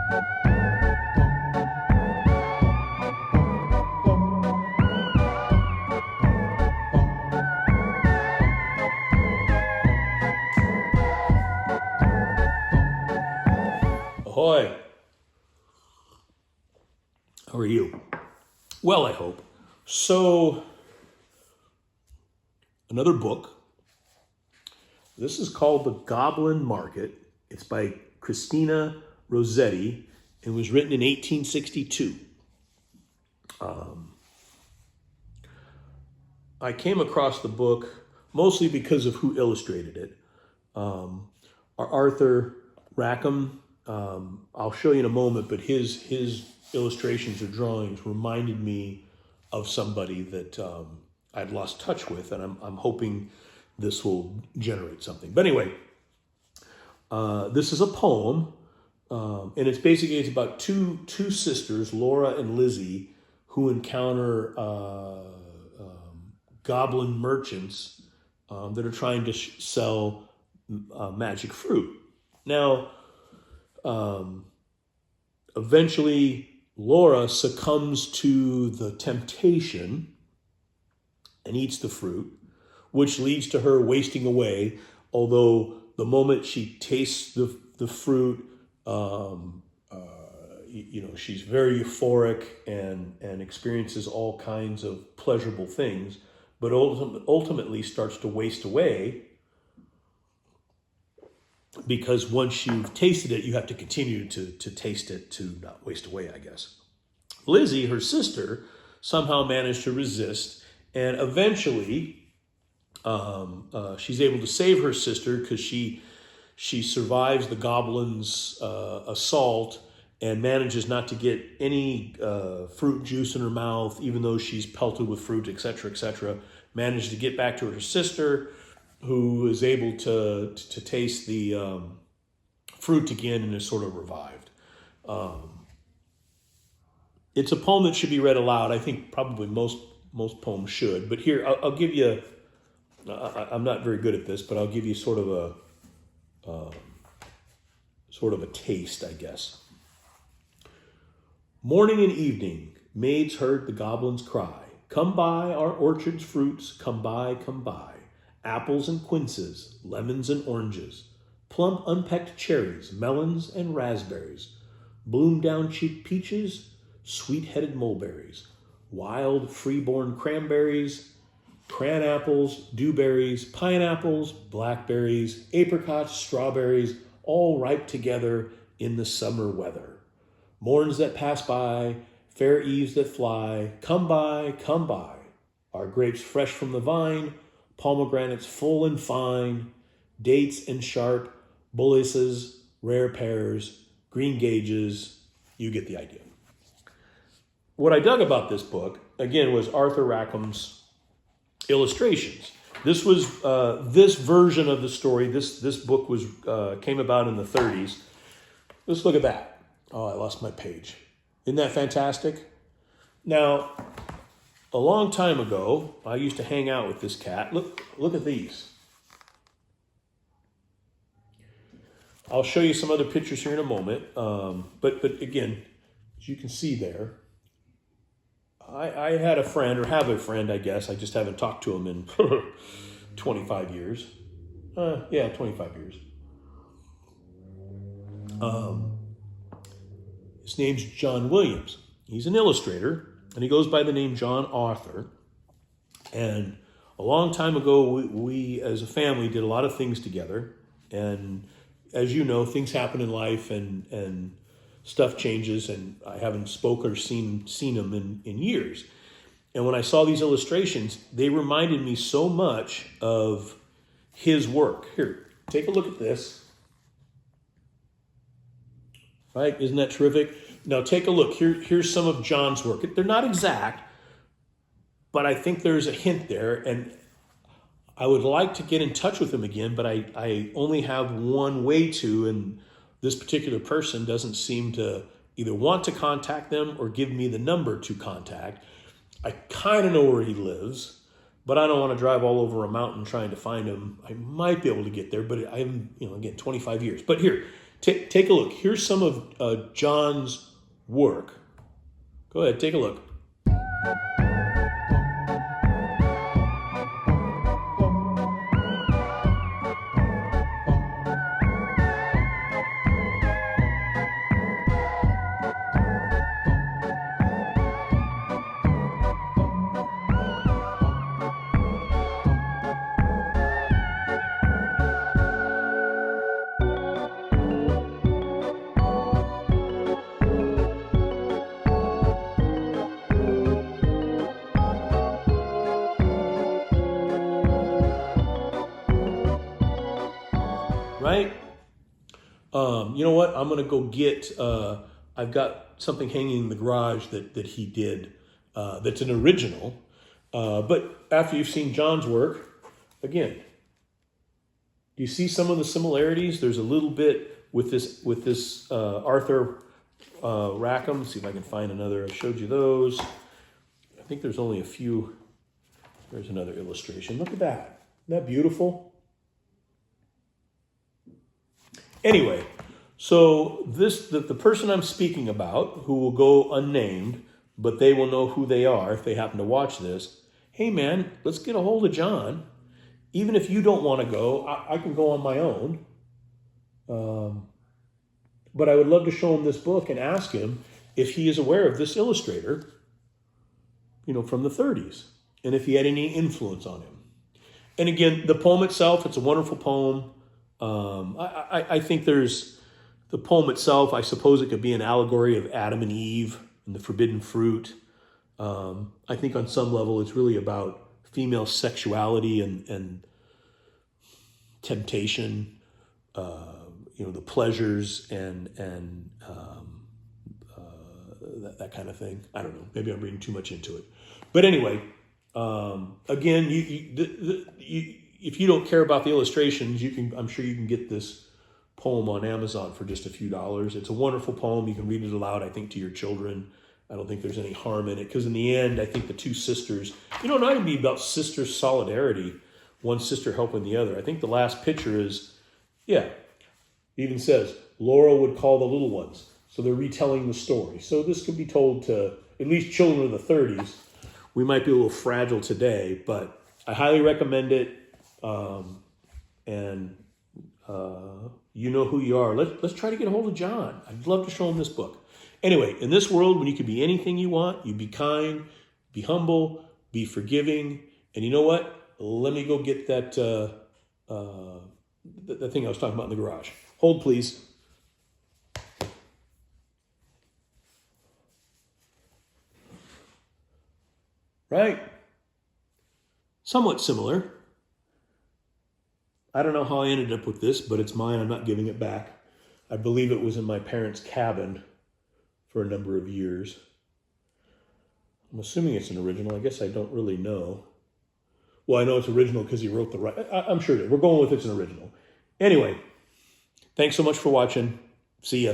Ahoy! How are you? Well, I hope. So, another book. This is called The Goblin Market. It's by Christina Rosetti. It was written in 1862. I came across the book mostly because of who illustrated it. Arthur Rackham. I'll show you in a moment, but his illustrations or drawings reminded me of somebody that I'd lost touch with, and I'm hoping this will generate something. But anyway, this is a poem, and it's about two sisters, Laura and Lizzie, who encounter goblin merchants that are trying to sell magic fruit. Now, eventually, Laura succumbs to the temptation and eats the fruit, which leads to her wasting away. Although the moment she tastes the fruit, she's very euphoric and experiences all kinds of pleasurable things, but ultimately starts to waste away. Because once you've tasted it, you have to continue to taste it to not waste away, I guess. Lizzie, her sister, somehow managed to resist, and eventually she's able to save her sister because she survives the goblins' assault and manages not to get any fruit juice in her mouth, even though she's pelted with fruit, etc., etc. Managed to get back to her sister, who is able to taste the fruit again and is sort of revived. It's a poem that should be read aloud. I think probably most poems should. But here, I'll give you, I'm not very good at this, but I'll give you sort of a taste, I guess. Morning and evening, maids heard the goblins cry, "Come buy our orchard's fruits, come buy, come buy. Apples and quinces, lemons and oranges, plump unpecked cherries, melons and raspberries, bloom down cheeked peaches, sweet-headed mulberries, wild free-born cranberries, cran apples, dewberries, pineapples, blackberries, apricots, strawberries, all ripe together in the summer weather. Morns that pass by, fair eves that fly, come buy, come buy. Our grapes fresh from the vine, pomegranates full and fine, dates and sharp, bullaces, rare pears, green gages." You get the idea. What I dug about this book, again, was Arthur Rackham's illustrations. This was this version of the story. This book was came about in the 30s. Let's look at that. Oh, I lost my page. Isn't that fantastic? Now, a long time ago, I used to hang out with this cat. Look at these. I'll show you some other pictures here in a moment. But again, as you can see there, I had a friend, or have a friend, I guess. I just haven't talked to him in 25 years. 25 years. His name's John Williams. He's an illustrator, and he goes by the name John Arthur. And a long time ago, we as a family did a lot of things together. And as you know, things happen in life, and stuff changes, and I haven't spoken or seen him in years. And when I saw these illustrations, they reminded me so much of his work. Here, take a look at this. Right? Isn't that terrific? Now take a look. Here's some of John's work. They're not exact, but I think there's a hint there. And I would like to get in touch with him again, but I only have one way to, and this particular person doesn't seem to either want to contact them or give me the number to contact. I kind of know where he lives, but I don't want to drive all over a mountain trying to find him. I might be able to get there, but I'm, again, 25 years. But here, Take a look. Here's some of John's work. Go ahead, take a look. Right? You know what? I'm going to go get, I've got something hanging in the garage that he did that's an original. But after you've seen John's work, again, do you see some of the similarities? There's a little bit with this Arthur Rackham. Let's see if I can find another. I showed you those. I think there's only a few. There's another illustration. Look at that. Isn't that beautiful? Anyway, so the person I'm speaking about, who will go unnamed, but they will know who they are if they happen to watch this. Hey man, let's get a hold of John. Even if you don't want to go, I can go on my own. But I would love to show him this book and ask him if he is aware of this illustrator, from the 30s, and if he had any influence on him. And again, the poem itself, it's a wonderful poem. I think there's the poem itself. I suppose it could be an allegory of Adam and Eve and the forbidden fruit. I think on some level it's really about female sexuality and temptation, the pleasures and that kind of thing. I don't know. Maybe I'm reading too much into it. But anyway, again, if you don't care about the illustrations, I'm sure you can get this poem on Amazon for just a few dollars. It's a wonderful poem. You can read it aloud, I think, to your children. I don't think there's any harm in it, because in the end, I think the two sisters, not even be about sister solidarity, one sister helping the other. I think the last picture is, it even says, Laura would call the little ones. So they're retelling the story. So this could be told to at least children of the 30s. We might be a little fragile today, but I highly recommend it. You know who you are. Let's try to get a hold of John. I'd love to show him this book. Anyway, in this world, when you can be anything you want, you be kind, be humble, be forgiving. And you know what? Let me go get that thing I was talking about in the garage. Hold, please. Right? Somewhat similar. I don't know how I ended up with this, but it's mine. I'm not giving it back. I believe it was in my parents' cabin for a number of years. I'm assuming it's an original. I guess I don't really know. Well, I know it's original because he wrote the right. I'm sure it is. We're going with it's an original. Anyway, thanks so much for watching. See ya.